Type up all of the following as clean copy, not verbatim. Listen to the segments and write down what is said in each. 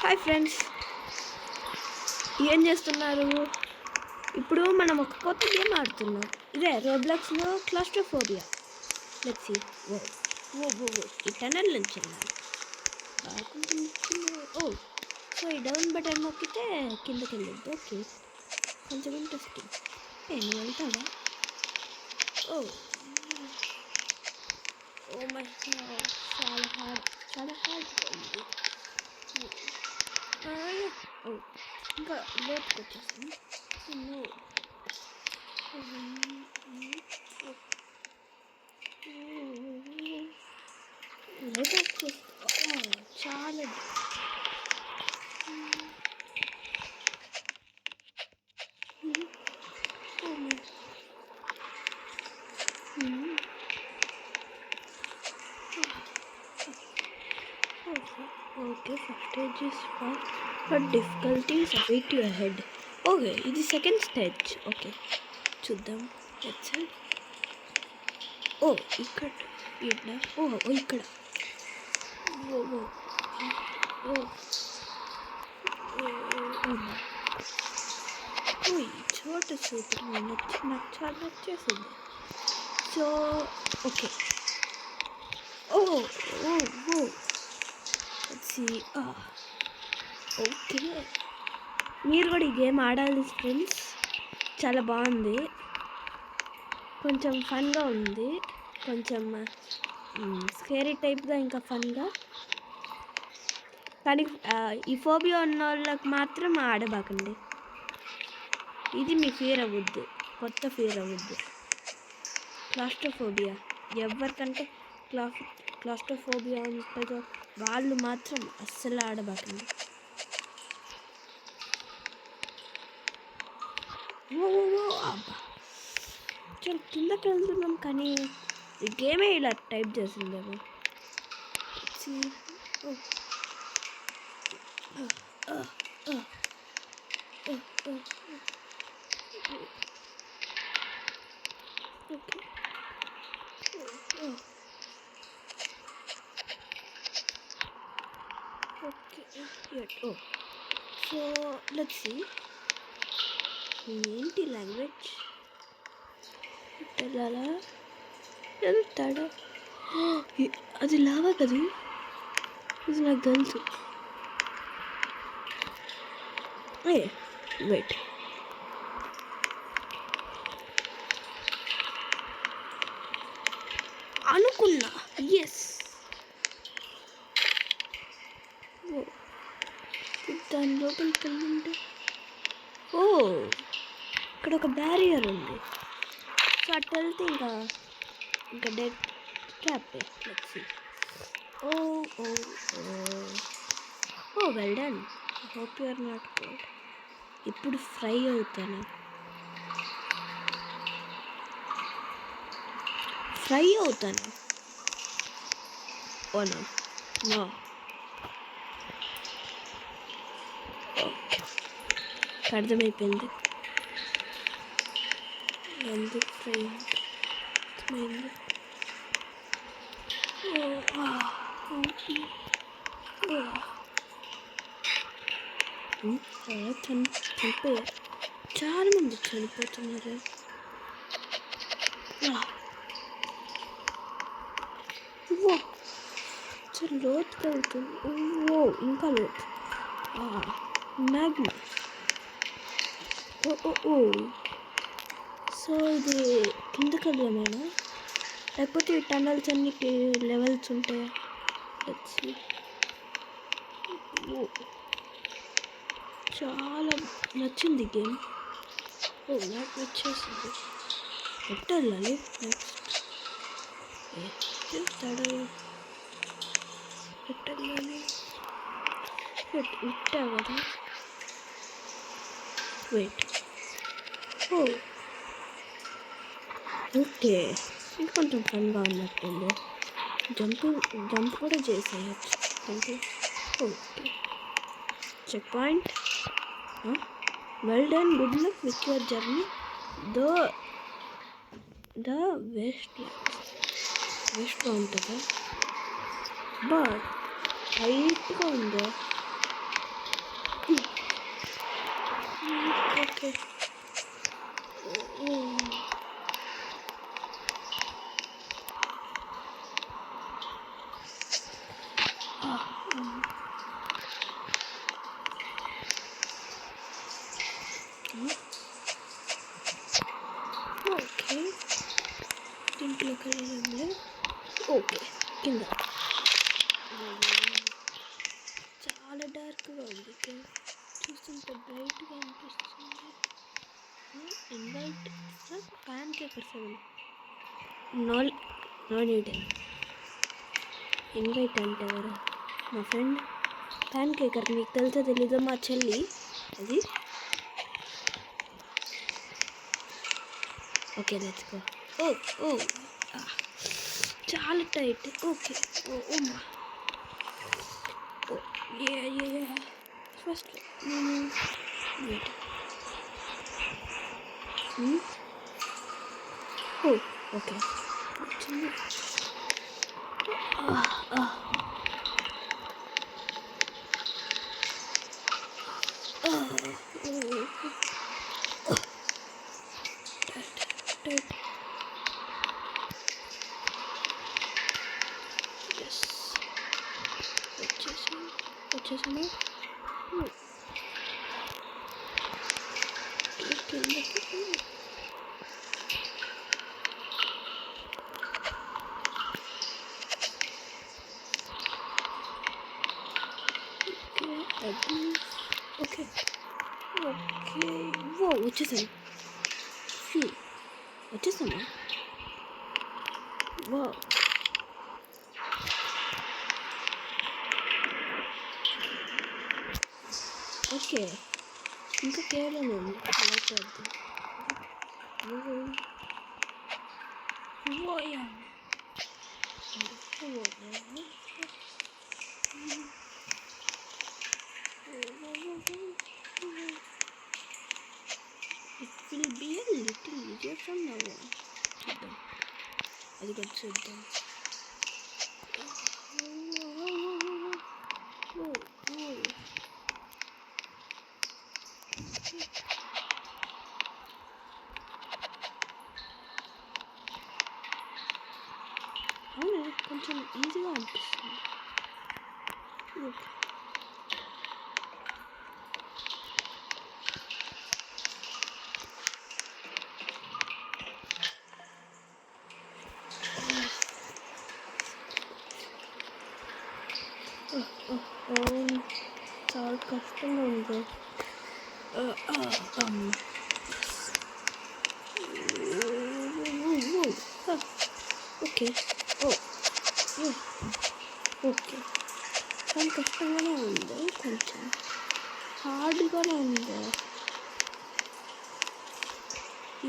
Hi friends, ఏం చేస్తున్నారు? ఇప్పుడు మనం ఒక కొత్త గేమ్ ఆడుతున్నాం. ఇదే రోబ్లాక్స్లో claustrophobia. Let's see. Oh oh oh oh ఈ టనల్ నుంచి వెళ్ళాలి. కొంచెం ఓ సో ఈ డౌన్ బటన్ నొక్కితే కిందకి వెళ్ళొద్దు. ఓకే, కొంచెం ఇంట్రెస్టింగ్. నువ్వు వెళ్తావా? ఓ ఓ మై గాడ్, చాలా హార్డ్ ఉంది. ఓ ఇంకా లోతుకి వచ్చేసాను. చాలా okay, first stage is fast but difficulties await your head. Okay, ఇది సెకండ్ స్టేజ్. ఓకే చూద్దాం. ఓ ఇక్కడ ఇట్లా ఇక్కడ చోట సూపర్ నాకు చాలా నచ్చేసింది. సో ఓకే ఓ ఓ ఓ ఓకే, మీరు కూడా ఈ గేమ్ ఆడాలి ఫ్రెండ్స్. చాలా బాగుంది, కొంచెం ఫన్గా ఉంది, కొంచెం స్కేరీ టైప్గా, ఇంకా ఫన్గా. కానీ ఈ ఫోబియా ఉన్న వాళ్ళకి మాత్రం ఆడబాకండి. ఇది మీ ఫియర్ అవ్వద్దు, కొత్త ఫియర్ అవ్వద్దు. క్లాస్ట్రోఫోబియా ఎవరికంటే క్లాస్ట్రోఫోబియా ఉంటుందో వాళ్ళు మాత్రం అస్సలు ఆడబాకండి. అబ్బా చాలా కిందకి వెళ్తున్నాం, కానీ ఈ గేమే ఇలా టైప్ చేసిందేమో. సో లెట్స్ సీ ఏంటి లాంగ్వేజ్. వెళ్ళాలా? వెళ్తాడా? అది లావా కదా, ఇది నాకు తెలుసు. వెయిట్, అనుకున్నా. ఎస్, దాని లోపలికి వెళ్ళింటే ఇక్కడ ఒక బ్యారియర్ ఉంది. సో అటు వెళ్తే ఇంకా dead trap. Well done. Hope you are not cold. ఇప్పుడు ఫ్రై అవుతాను. ఓ నో అర్థమైపోయింది ఎందుకు ఫ్రై అర్థమైంది. చనిపోయారు, చాలా మంది చనిపోతున్నారు. చాలా లోతుకి వెళ్తుంది. ఇంకా లోతు. మ్యాగ్మా. సో ఇది కిందకి వెళ్ళామేనా, లేకపోతే ఈ టనల్స్ అన్నికి లెవెల్స్ ఉంటాయా? చాలా నచ్చింది గేమ్. నాకు నచ్చేసింది. ఎట్ట వెళ్ళాలి నెక్స్ట్? ఎట్టెళ్ళాలి? ఇట్టా కదా. వెయిట్, ఓకే, ఇది కొంచెం ఫన్గా ఉన్నట్టుంది. జంప్ కూడా చేసేయచ్చు. Okay, check point. Well done, good luck with your journey. The వెస్ట్గా ఉంటుందా? బట్ హైట్గా ఉందా? ఓకే. ఓకే, దీంట్లో కలర్ ఏం లేదు. ఓకే, కింద చాలా డార్క్గా ఉంది, చూస్తుంటే బ్రైట్గా అనిపిస్తుంది. Invite pancaker 7 no need. Invite అంటే ఎవరు? మా ఫ్రెండ్ ప్యాన్ కేకర్, మీకు తెలుసా తెలీదు? మా చెల్లి అది. Okay, let's go. ఓ చాలా టైట్. ఓకే. ఓ మా ఫస్ట్ నేను వెయిట్. ఓకే, వచ్చింది. టైట్. ఎస్, వచ్చేసాను. కిందకి ఓకే. వచ్చేసాను. వచ్చేసాను. ఓకే, ఇంకా కేవలం ఉంది. It will be a little easier from now on. చూద్దాం, అది కూడా చూద్దాం. అవును, కొంచెం ఈజీగా అనిపిస్తుంది. చాలా కష్టంగా ఉంది. ఓకే. ఓకే, చాలా కష్టంగానే ఉంది, కొంచెం హార్డ్గానే ఉంది.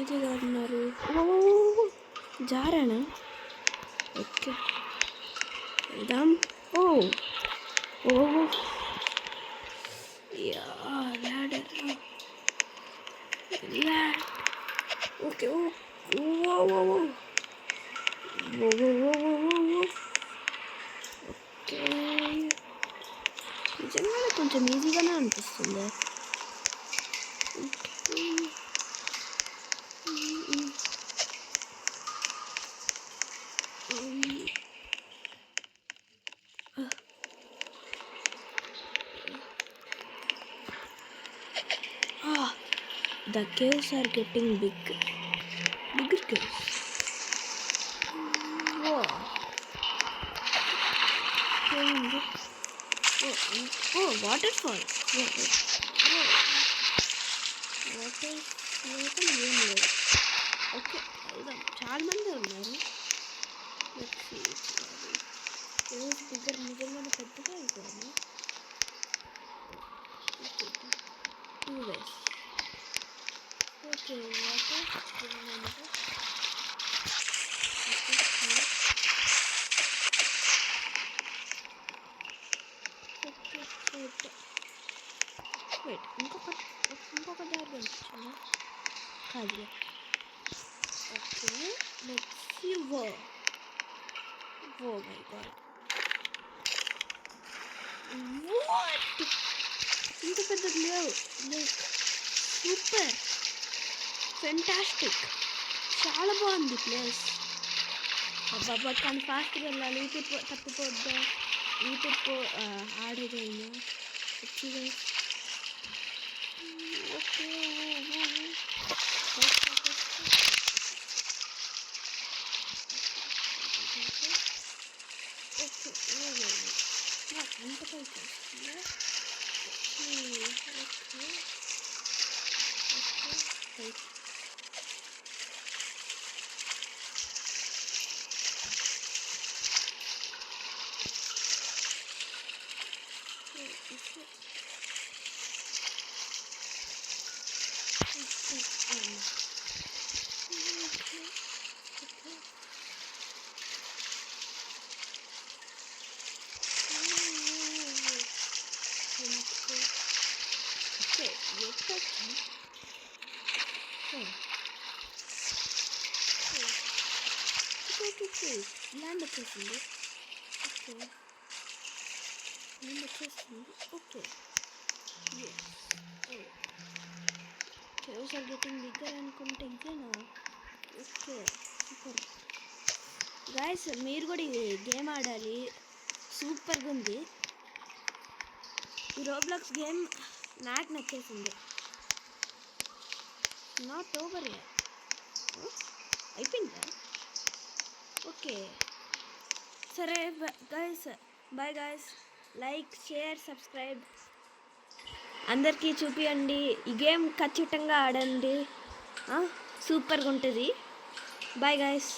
ఈజీగా అన్నారు. జారానా? ఓకే, వెళ్దాం. ladder. ఓకే. ఓకే, నిజంగానే కొంచెం ఈజీగానే అనిపిస్తుంది. The caves are getting bigger caves. Waterfall. Water ఏం లేదు. ఓకే, వెళ్దాం. చాలా మంది ఉన్నారు. కేవ్స్ దగ్గర నిజంగానే పెద్దగా అయిపోయాను. 2 ways. ఓకే, వాటర్ వెయిట్, ఇంకొక దారి కనిపించిందా? కాదు. Okay, let's see. Oh my god, what? ఇంత పెద్దది లేవు. సూపర్ సూపర్, ఫెంటాస్టిక్, చాలా బాగుంది ప్లేస్. అబ్బాబ్బా కానీ ఫాస్ట్గా వెళ్ళాలి, తప్పిపోద్దా, ఆడేదైనా వచ్చి ఓకే. అంత పైకి వస్తుందా? ఓకే పైకి ల్యాండ్ వచ్చేసింది. ఓకే ల్యాండ్ వచ్చేసింది. Okay caves are getting bigger అనుకుంటే ఇదేనా? ఓకే సూపర్ గైస్, మీరు కూడా ఈ గేమ్ ఆడాలి, సూపర్గా ఉంది. ఈ రోబ్లాక్స్ గేమ్ నాకు నచ్చేసింది. నాట్ ఓవర్ అయిపోయిందా? ఓకే సరే guys, bye guys. Like, share, subscribe అందరికీ చూపియండి. ఈ గేమ్ ఖచ్చితంగా ఆడండి, సూపర్గా ఉంటుంది. Bye guys.